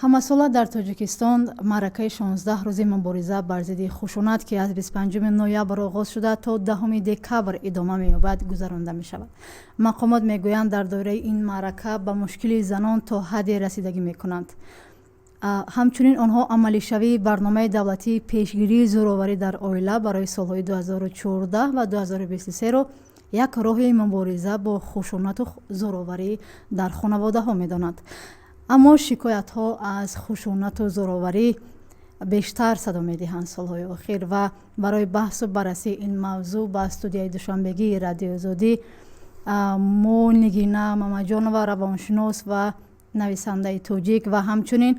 ҳамасола дар Тоҷикистон маъракаи 16 рӯзи мубориза бар зидди хушунат ки аз 25 ноябр оғоз шуда то 10 декабр идома меёбад гузаронда мешавад. Мақомот мегӯянд дар доираи ин маърака ба мушкили занон то ҳадде расидагӣ мекунанд. ҳамчунин онҳо амалишавии барномаи давлатии пешгирии зӯроварӣ дар оила барои солҳои 2014 ва 2023-ро як роҳи мубориза бо хушунату зӯроварӣ дар хонаводаҳо медонанд. аммо шикоятҳо аз хушунату зӯроварӣ бештар садо медиҳанд солҳои охир ва барои баҳсу баррасии ин мавзӯъ ба студияи душанбегии радиои Озодӣ мо Нигина Мамаҷонова, равоншинос ва нависандаи тоҷик ва ҳамчунин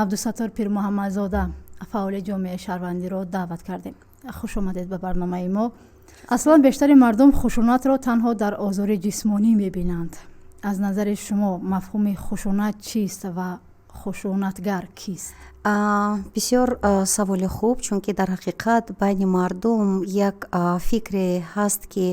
Абдусаттор Пирмуҳаммадзода, фаъоли ҷомеаи шаҳрвандиро даъват кардем. хуш омадед ба барномаи мо. аслан бештари мардум хушунатро танҳо дар озори ҷисмонӣ мебинанд. аз назари шумо мафҳуми хушунат чист ва хушунатгар кист? бисёр саволи хуб, чунки дар ҳақиқат байни мардум як фикре ҳаст ки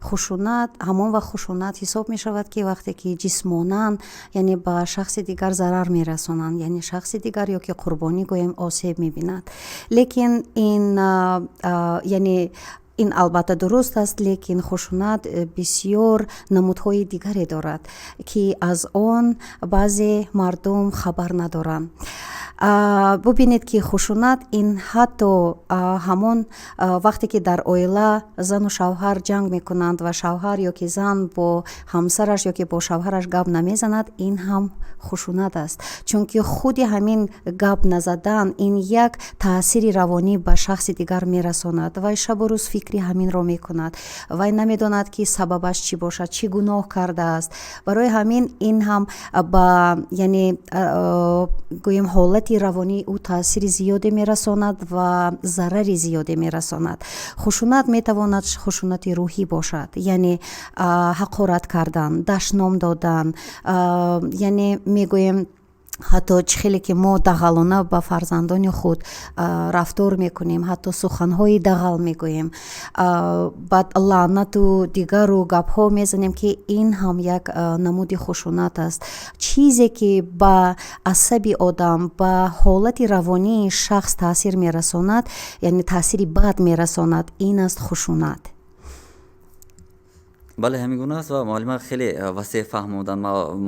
хушунат ҳамон вақт хушунат ҳисоб мешавад ки вақте ки ҷисмонан яъне ба шахси дигар зарар мерасонанд, яъне шахси дигар ё ки қурбонӣ гӯем осеб мебинад. лекин ин албатта дуруст аст, лекин хушунат бисёр намудҳои дигаре дорад ки аз он баъзе мардум хабар надоранд. бубинед ки хушунат ин ҳатто ҳамон вақте ки дар оила зану шавҳар ҷанг мекунанд ва шавҳар ё ки зан бо ҳамсараш ё ки бо шавҳараш гап намезанад, ин ҳам хушунат аст, чунки худи ҳамин гап назадан ин як таъсири равонӣ ба шахси дигар мерасонад. Вай шабу рӯз фикри ҳаминро мекунад, вай намедонад ки сабабаш чӣ бошад, чӣ гуноҳ кардааст. барои ҳамин ин ҳам ба гӯем ҳолати равонии ӯ таъсири зиёде мерасонад ва зарари зиёде мерасонад. хушунат метавонад хушунати рӯҳӣ бошад, яъне ҳақорат кардан, дашном додан, яъне мегӯем ҳатто чӣ хеле ки мо дағалона ба фарзандони худ рафтор мекунем, ҳатто суханҳои дағал мегӯем, баъд лаънату дигару гапҳо мезанем ки ин ҳам як намуди хушунат аст. чизе ки ба асаби одам, ба ҳолати равонии шахс таъсир мерасонад, яъне таъсири бад мерасонад, ин аст хушунат. бале ҳамин гуна аст ва муаллима хеле васеъ фаҳмодан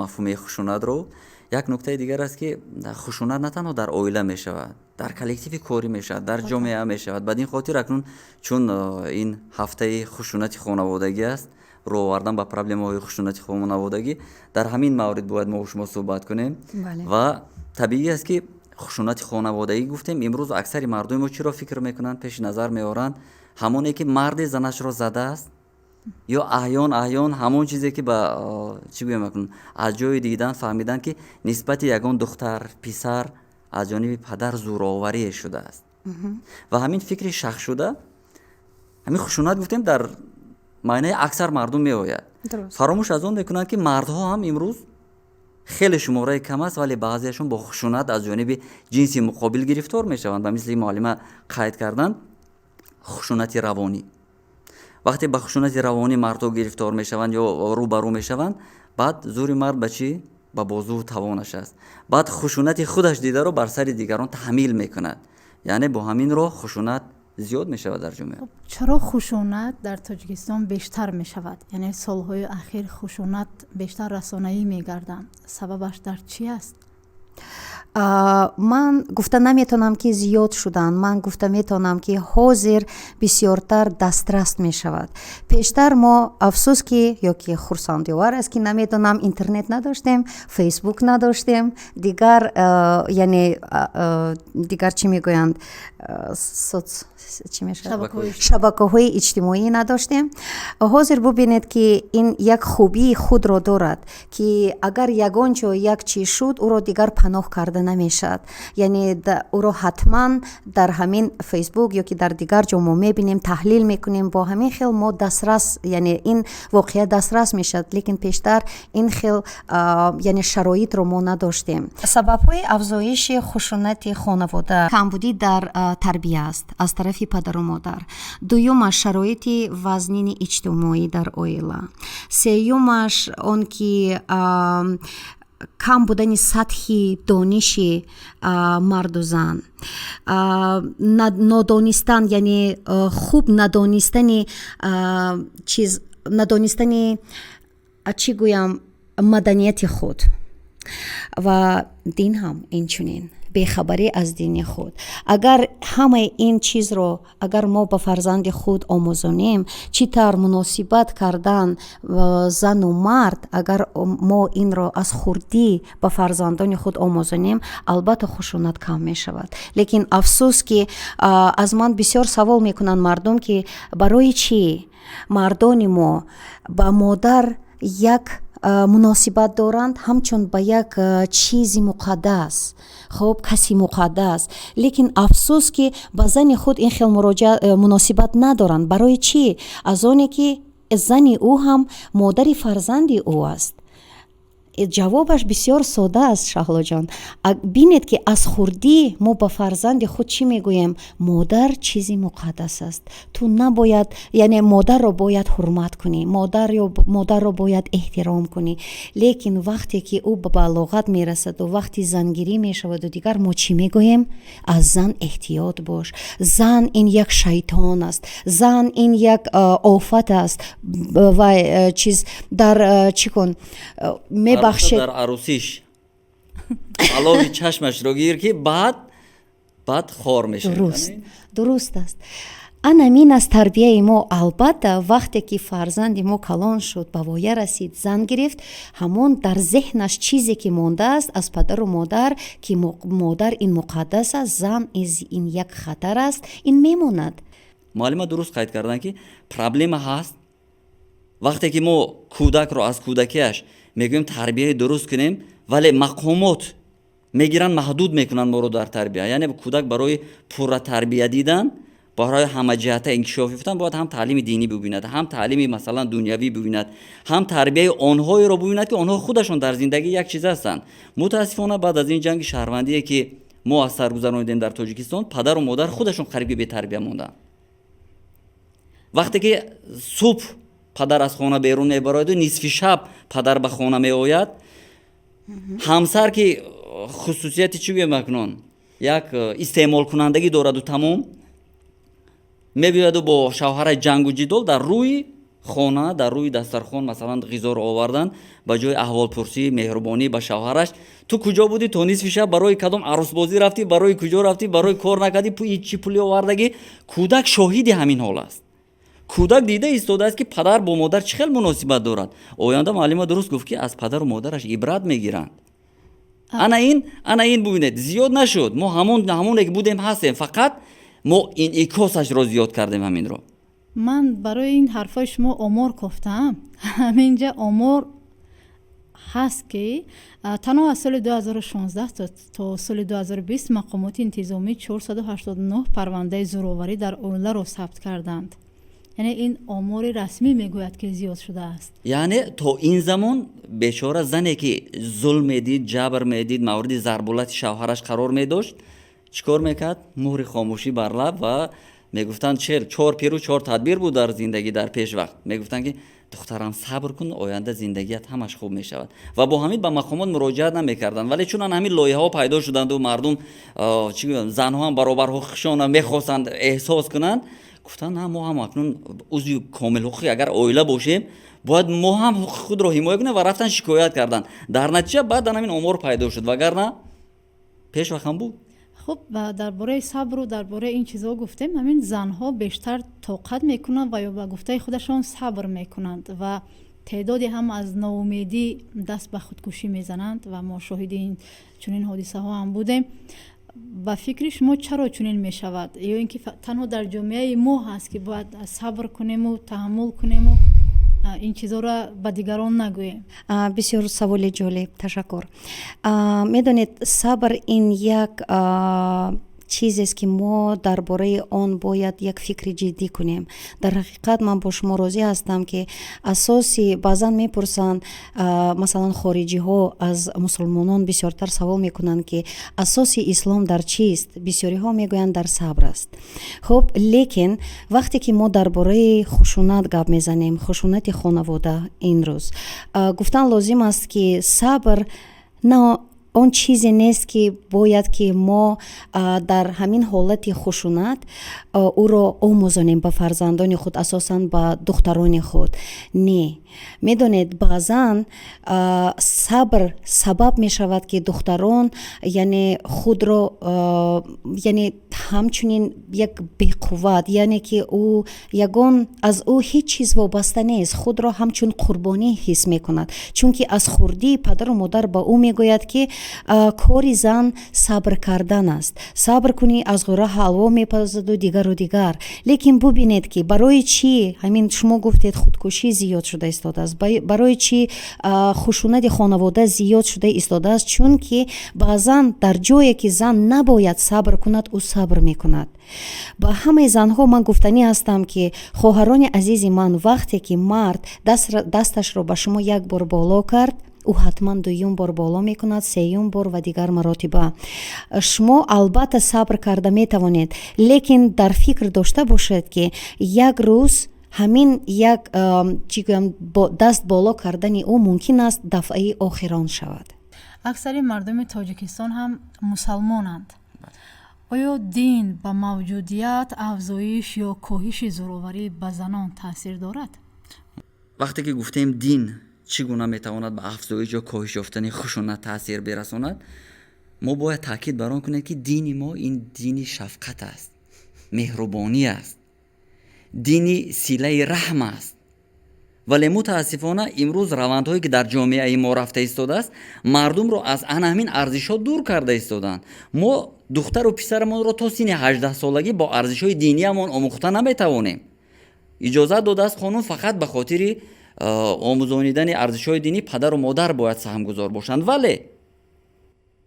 мафҳуми хушунатро. як нуктаи дигар аст ки хушунат на танҳо дар оила мешавад, дар коллективи корӣ мешавад, дар ҷомеа мешавад. баъд ин хотир акнун чун ин ҳафтаи хушунати хонаводагӣ аст, роҳ овардан ба проблемаҳои хушунати хонаводагӣ, дар ҳамин маврид бояд мо шумо суҳбат кунем. ва табиӣ аст ки хушунати хонаводагӣ гуфтем, имрӯз аксари мардуми мо чиро фикр мекунанд, пеши назар меоранд, ҳамоне ки марди занашро задааст ё аҳён ҳамон чизе ки ба чӣ гӯям акнун аз ҷои дидан фаҳмидан ки нисбати ягон духтар писар аз ҷониби падар зӯроварие шудааст ва ҳамин фикри шахшуда ҳамин хушунат гуфтем дар маънаи аксар мардум меояд. фаромӯш аз он мекунанд ки мардҳо ҳам имрӯз хеле шумораи кам аст, вале баъзеашон бо хушунат аз ҷониби ҷинси муқобил гирифтор мешаванд. ба мисли муаллима қайд карданд, хушунати равонӣ. вақте ба хушунати равонӣ мардҳо гирифтор мешаванд ё рӯ ба рӯ мешаванд, баъд зӯри мард ба чӣ? ба бозуву тавонаш аст. баъд хушунати худаш дидаро бар сари дигарон таҳмил мекунад. яъне бо ҳамин роҳ хушунат зиёд мешавад дар ҷомеа. чаро хушунат дар Тоҷикистон бештар мешавад? яъне солҳои ахир хушунат бештар расонаӣ мегарданд. сабабаш дар чӣ аст? ман гуфта наметонам ки зиёд шуданд, ман гуфта метонам ки ҳозир бисёртар дастрас мешавад. пештар мо афсӯс ки ё ки хурсандиовар аст ки наметонам интернет надоштем, фейсбук надоштем, дигар яъне дигар чӣ мегӯянд шабакаҳои иҷтимоӣ надоштем. ҳозир бубинед ки ин як хубии худро дорад ки агар ягон ҷо як чиз шуд, ӯро дигар паноҳ карда намешавад. яъне ӯро ҳатман дар ҳамин фейсбук ё ки дар дигар ҷо мо мебинем, таҳлил мекунем, бо ҳамин хел мо дастрас, яъне ин воқеа дастрас мешавад. лекин пештар ин хел яъне шароитро мо надоштем. сабабҳои афзоиши хушунати хонавода камбудӣ дар тарбия аст аз тарафи падару модар. дуюмаш шароити вазнини иҷтимоӣ дар оила. сеюмаш он ки кам будани сатҳи дониши марду зан, нодонистан, яъне хуб надонистани чиз, надонистани чӣ гӯям маданияти худ ва дин ҳам инчунин бехабарӣ аз дини худ. Агар ҳамаи ин чизро агар мо ба фарзанди худ омӯзонем, чӣ тавр муносибат кардан зану мард, агар мо инро аз хурдӣ ба фарзандони худ омӯзонем, албатта хушунат кам мешавад. Лекин афсӯс ки аз ман бисёр савол мекунанд мардум ки барои чӣ мардони мо ба модар як муносибат доранд ҳамчун ба як чизи муқаддас, хуб каси муқаддас, лекин афсӯс ки ба зани худ ин хел муносибат надоранд. Барои чӣ? Аз оне ки зани ӯ ҳам модари фарзанди ӯ аст. ҷавобаш бисёр содда аст, Шаҳлоҷон. Бинед ки аз хурдӣ мо ба фарзанди худ чӣ мегӯем? Модар чизи муқаддас аст. Ту набояд, яъне модарро бояд ҳурмат кунӣ, модарро бояд эҳтиром кунӣ. Лекин вақте ки ӯ ба балоғат мерасаду вақти зангирӣ мешаваду дигар мо чӣ мегӯем? Аз зан эҳтиёт бош. Зан ин як шайтон аст. Зан ин як офат аст. Ва чиз дар чӣ кун дар арусиш алови чашмашро гир ки баъд хор мешавад. Дуруст аст. Анамин аз тарбияи мо. Албатта вақте ки фарзанди мо калон шуд, ба воя расид, зан гирифт, ҳамон дар зеҳнаш чизе ки мондааст аз падару модар ки модар ин муқаддас аст, зан ин як хатар аст, ин мемонад. муаллима дуруст қайд кардан ки проблема ҳаст вақте ки мо кӯдакро аз кӯдакиаш мегӯем тарбияи дуруст кунем, вале мақомот мегиранд маҳдуд мекунанд моро дар тарбия. Яъне кӯдак барои пурра тарбия дидан, барои ҳамаҷиҳата инкишоф ёфтан бояд ҳам таълими динӣ бибинад, ҳам таълими масалан дунявӣ бибинад, ҳам тарбияи онҳоеро бибинад ки онҳо худашон дар зиндагӣ як чиз ҳастанд. мутаассифона баъд аз ин ҷанги шаҳрвандие ки мо аз сар гузаронидем дар Тоҷикистон, падару модар худашон қариби бетарбия монданд. вақте ки субҳ падар аз хона берун мебарояду нисфи шаб падар ба хона меояд, ҳамсар ки хусусияти чӣ гӯем акнун, як истеъмолкунандагӣ дораду тамом, мебиёяду бо шавҳараш ҷангу ҷидол дар рӯи хона, дар рӯи дастархон масалан ғизоро овардан, ба ҷои аҳволпурсӣ, меҳрубонӣ ба шавҳараш, ту куҷо будӣ то нисфи шаб, барои кадом арӯсбозӣ рафтӣ, барои куҷо рафтӣ, барои кор накардӣ, чӣ пулӣ овардагӣ. Кӯдак шоҳиди ҳамин ҳол аст. кӯдак дида истодааст ки падар бо модар чӣ хел муносибат дорад. Оянда муаллима дуруст гуфт ки аз падару модараш ибрат мегиранд. ана ин бубинед, зиёд нашуд. Мо ҳамоне ки будем ҳастем, фақат мо инъикосашро зиёд кардем ҳаминро. ман барои ин ҳарфои шумо омор гуфтам. ҳаминҷа омор ҳаст ки танҳо аз соли 2016 то соли 2020 мақомоти интизомӣ 489 парвандаи зӯроварӣ дар оиларо сабт карданд. яъне ин омори расмӣ мегӯяд ки зиёд шудааст. яъне то ин замон бечора зане ки зулм медид, ҷабр медид, мавриди зарбулати шавҳараш қарор медошт, чӣ кор мекард? муҳри хомӯшӣ бар лаб ва мегуфтанд чор пиру чор тадбир буд дар зиндагӣ дар пешвақт. мегуфтанд ки духтарам сабр кун, оянда зиндагият ҳамаш хуб мешавад. ва бо ҳамин ба мақомот муроҷиат намекарданд. вале чун ҳамин лоиҳаҳо пайдо шуданду мардум чӣ гӯям занҳо ҳам баробар ҳуқуқшона мехостанд эҳсос кунанд, гуфтанд на мо ҳам акнун узви комилҳуқуқӣ агар оила бошем, бояд мо ҳам ҳуқуқи худро ҳимоя кунем ва рафтан шикоят карданд. дар натиҷа баъдан ҳамин омор пайдо шуд, вагарна пешвақт ҳам буд. хуб дар бораи сабру дар бораи ин чизҳо гуфтем. ҳамин занҳо бештар тоқат мекунанд ва ё ба гуфтаи худашон сабр мекунанд ва теъдоде ҳам аз ноумедӣ даст ба худкушӣ мезананд ва мо шоҳиди ин чунин ҳодисаҳо ҳам будем. ба фикри шумо чаро чунин мешавад? ё ин ки танҳо дар ҷомеаи мо ҳаст ки бояд сабр кунему, таҳаммул кунему, ин чизҳоро ба дигарон нагӯем? бисёр саволи ҷолиб, ташаккур. Медонед, сабр ин як чизест ки мо дар бораи он бояд як фикри ҷиддӣ кунем. Дар ҳақиқат ман бо шумо розӣ ҳастам ки асоси баъзан мепурсанд масалан хориҷиҳо аз мусулмонон бисёртар савол мекунанд ки асоси ислом дар чист? Бисёриҳо мегӯянд дар сабр аст. хуб, лекин вақте ки мо дар бораи хушунат гап мезанем, хушунати хонавода, имрӯз гуфтан лозим аст ки сабр نه اون چیزی نیست که باید که ما در همین حالت خشونت او را آموزانیم به فرزندان خود، اساساً به دختران خود. نه، میدونید بعضاً صبر سبب می شود که دختران یعنی خود را یعنی همچنین یک بی‌قوت، یعنی که او یگان از او هیچ چیز وابسته نیست، خود را همچون قربانی حس می کند، چون که از خردی پدر و مادر با او می گوید که کاری زن صبر کردن است، صبر کنی از غره حلوا می پزد و دیگر و دیگر. لیکن ببینید که برای چی همین شما گفتید خودکشی زیاد شده ایستاده است، برای چی خشونت خانواده زیاد شده ایستاده است؟ چون که بعضا در جایی که زن نباید صبر کند او صبر می کند. با همه زنها من گفتنی هستم که خواهران عزیز من، وقتی که مرد دستش را به شما یک بار بالا کرد، او حتما دویم بار بالا می کند، سیوم بار و دیگر مراتبه. شما البته صبر کرده می توانید، لیکن در فکر داشته باشید که یک روز همین یک دست بالا کردن او ممکن است دفعه آخران شود. اکثر مردم تاجیکستان هم مسلمانند. آیا دین با موجودیت افزایش یا کاهش زورآوری به زنان تاثیر دارد؟ وقتی که گفتیم دین چگونه میتواند به افزایش یا کاهش یافتن خشونت تاثیر برساند، ما باید تاکید بر آن کنیم که دین ما این دین شفقت است، مهربانی است، دینی صله رحم است. ولی متاسفانه امروز روندهایی که در جامعه ما رفته ایستاده است، مردم رو از همین ارزش‌ها دور کرده ایستادند. ما دختر و پسرمان رو تا سن 18 سالگی با ارزش‌های دینیمان آموخته نمیتوانیم. اجازه داده است قانون فقط به خاطر آموزانیدن ارزش‌های دینی پدر و مادر باید سهمگزار باشند. ولی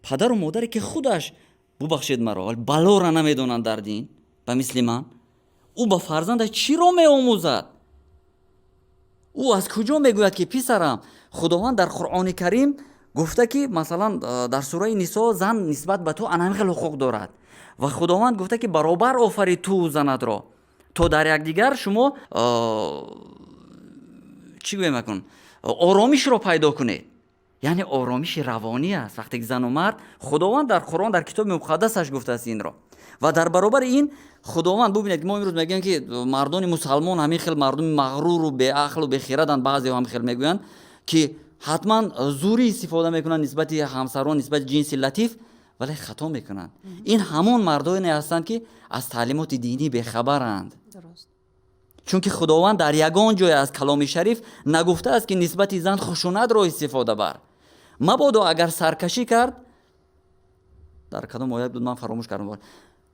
پدر و مادری که خودش ببخشید مرا بلا را نمیدونند در دین، به مثل من، او با فرزندش چی را می‌آموزد؟ او از کجا میگوید که پسرم خداوند در قرآن کریم گفته که مثلا در سوره نساء زن نسبت به تو انهمخل حقوق دارد و خداوند گفته که برابر آفرید تو زنت را تو در یکدیگر شما چی گویم میکن آرامش را پیدا کنید. یعنی آرامش روانی است وقتی که زن و مرد، خداوند در قرآن در کتاب مقدسش گفته است این را. و در برابر این خداوند ببینید ما امروز میگیم که مردان مسلمان همین خیلی مردم مغرور و بی عقل و بی خردند، بعضی هم خیلی میگویند که حتما زوری استفاده میکنن نسبت همسران، نسبت جنس لطیف، ولی خطا میکنن. این همون مردانی هستند که از تعلیمات دینی بیخبرند. درست. چون که خداوند در یگان جای از کلام شریف نگفته است که نسبت زن خشونت را استفاده بر. مبادا اگر سرکشی کرد، در کدام آیه بود من فراموش کردم،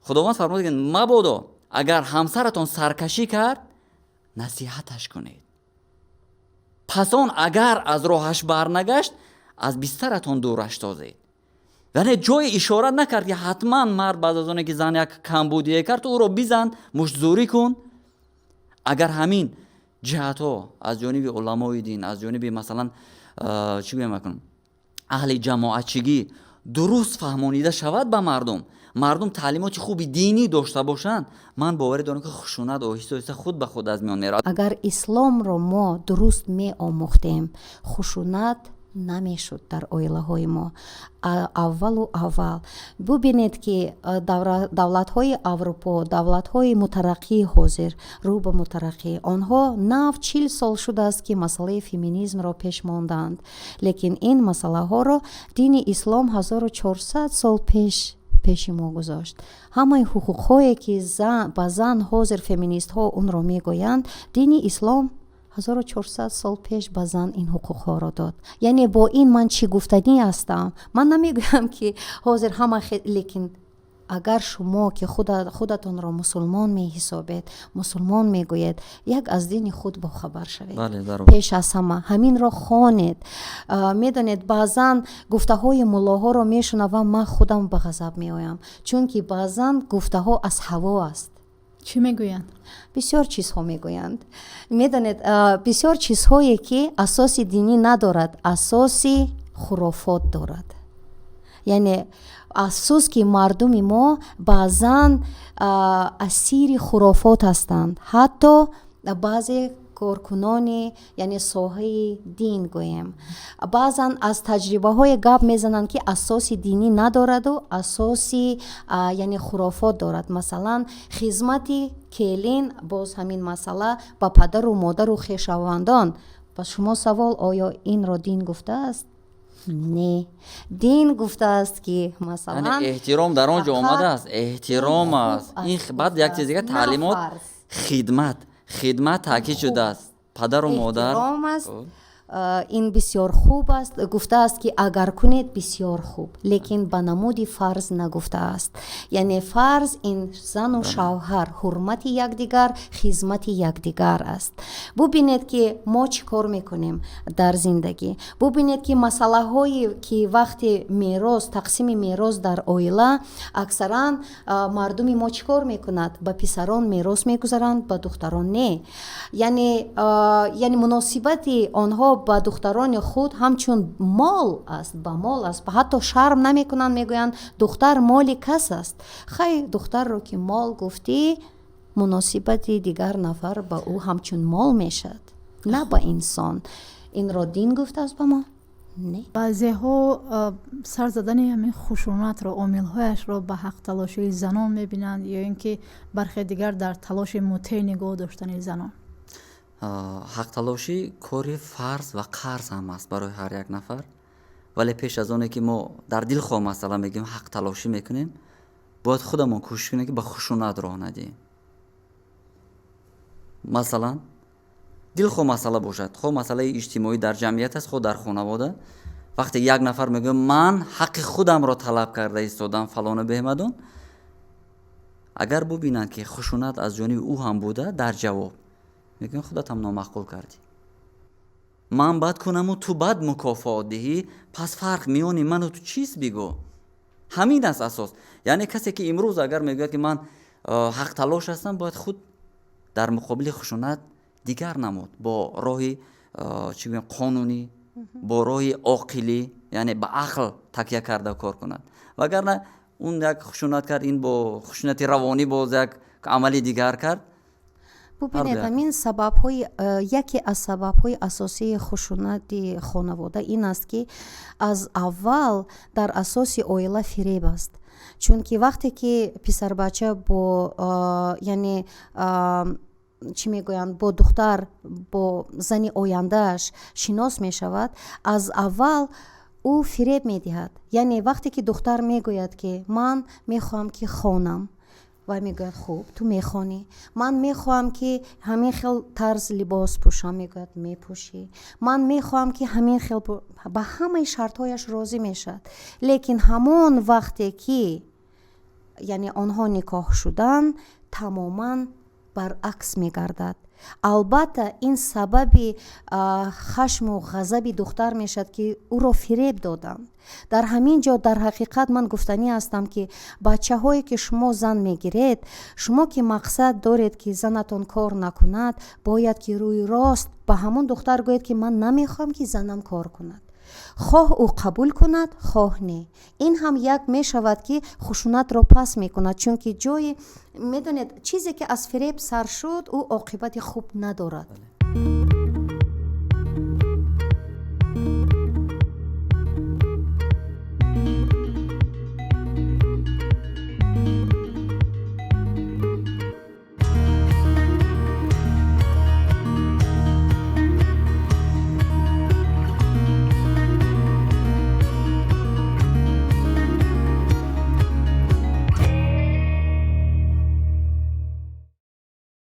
خداوند فرمود که مبادا اگر همسرتون سرکشی کرد نصیحتش کنید، پس آن اگر از راهش برنگشت از بسترتون دورش تازید. یعنی جای اشاره نکرد که حتما مرد بعد از اون که زن یک کمبودی کرد او رو بزن مشتزوری کن. اگر همین جهت ها از جانب علمای دین، از جانب مثلا چی بگم میکنم اهل جماعتچگی درست فهمانیده شود به مردم تعلیمات خوبی دینی داشته باشند، من باور دارم که خشونت آهسته آهسته خود به خود از میان میرود. اگر اسلام را ما درست می آموختیم، خشونت نمیشد در عائله های ما. اول ببینید که دولت های اروپا، دولت های مترقی حاضر رو به مترقی، آنها 40 سال شده است که مسئله فمینیسم را پیش ماندند، لیکن این مسئله ها را دین اسلام 1400 سال پیش ما گذاشت. همه حقوق هایی که با زن حاضر فمینیست ها اون را میگویند، دین اسلام 1400 سال پیش به زن این حقوق ها را داد. یعنی با این من چی گفتنی هستم؟ من نمیگویم که حاضر همه لیکن اگر شما که خودتون را مسلمان می حسابید، مسلمان میگوید، یک از دین خود با خبر شوید. پیش از همین را خوانید. میدونید بعضا گفته های ملاها را میشنوم، من خودم به غضب میآیم، چون که بعضا گفته ها از هوا است. چی میگویند؟ بسیار چیزها میگویند. میدانید بسیار چیزهایی که اساس دینی ندارد، اساس خرافات دارد. یعنی اساس که مردم ما بعضا اسیر خرافات هستند. حتی بعضی коркунони яъне соҳаи дин гӯем. Баъзан аз таҷрибаҳое гап мезананд ки асоси динӣ надораду асоси яъне хурофот дорад. Масалан хизмати келин, боз ҳамин масъала ба падару модару хешавандон. ба шумо савол, оё инро дин гуфтааст? Не, дин гуфтааст ки масалан яъне эҳтиром дар он ҷо омадааст, эҳтиром аст. Ин баъд як чиз дигар таълимот, хидмат таъкид шудааст. Падару модар эҳтиром аст. ин бисёр хуб аст. Гуфтааст ки агар кунед бисёр хуб, лекин ба намуди фарз нагуфтааст. Яъне фарз ин зану шавҳар ҳурмати якдигар, хизмати якдигар аст. Бубинед ки мо чӣ кор мекунем дар зиндагӣ. Бубинед ки масъалаҳое ки вақти мерос, тақсими мерос дар оила, аксаран мардуми мо чӣ кор мекунад? Ба писарон мерос мегузаранд, ба духтарон не. Яъне муносибати онҳо ба духтарони худ ҳамчун мол аст, ба мол аст. Ҳатто шарм намекунанд, мегӯянд духтар моли кас аст. Хай духтарро ки мол гуфтӣ, муносибати дигар нафар ба ӯ ҳамчун мол мешавад, на ба инсон. Инро дин гуфтааст ба мо? Не. баъзеҳо сар задани ҳамин хушунатро, омилҳояшро ба ҳақталошии занон мебинанд ё ин ки бархе дигар дар талоши мутеъ нигоҳ доштани занон. ҳақталошӣ кори фарз ва қарз ҳам аст барои ҳар як нафар. вале пеш аз оне ки мо дар дилхоҳ масъала мегӯем ҳақталошӣ мекунем, бояд худамон кӯшиш кунем ки ба хушунат роҳ надиҳем. масалан дилхоҳ масъала бошад, хоҳ масъалаи иҷтимоӣ дар ҷамъият аст, хоҳ дар хонавода, вақте як нафар мегӯяд ман ҳаққи худамро талаб карда истодам фалону беҳмадон, агар бубинанд ки хушунат аз ҷониби ӯ ҳам буда, дар ҷавоб мегӯям худатам номаъқул кардӣ, ман бад кунаму ту бад мукофоот диҳӣ, пас фарқ миёни ману ту чист бигӯ. ҳамин аст асос. яъне касе ки имрӯз агар мегӯяд ки ман ҳақталош ҳастам, бояд худ дар муқобили хушунат дигар намуд, бо роҳи чӣ гӯям қонунӣ, бо роҳи оқилӣ, яъне ба ақл такя карда кор кунад. вагарна он як хушунат кард, ин бо хушунати равонӣ боз як амали дигар кард. бубинед ҳамин сабабҳои яке аз сабабҳои асосии хушунати хонавода ин аст ки аз аввал дар асоси оила фиреб аст. чунки вақте ки писарбача бо яъне чӣ мегӯянд, бо духтар, бо зани ояндааш шинос мешавад, аз аввал ӯ фиреб медиҳад. яъне вақте ки духтар мегӯяд ки ман мехоҳам ки хонам, вай мегӯяд хуб ту мехонӣ, ман мехоҳам ки ҳамин хел тарз либос пӯшам, мегӯяд мепӯшӣ, ман мехоҳам ки ҳамин хел ба ҳамаи шартҳояш розӣ мешавад. лекин ҳамон вақте ки яъне онҳо никоҳ шуданд, тамоман баръакс мегардад. албатта ин сабаби хашму ғазаби духтар мешавад ки ӯро фиреб доданд. дар ҳамин ҷо дар ҳақиқат ман гуфтанӣ ҳастам ки бачаҳое ки шумо зан мегиред, шумо ки мақсад доред ки занатон кор накунад, бояд ки рӯи рост ба ҳамон духтар гӯед ки ман намехоҳам ки занам кор кунад. хоҳ ӯ қабул кунад, хоҳ не. ин ҳам як мешавад ки хушунатро пас мекунад, чунки ҷои медонед чизе ки аз фиреб сар шуд, ӯ оқибати хуб надорад.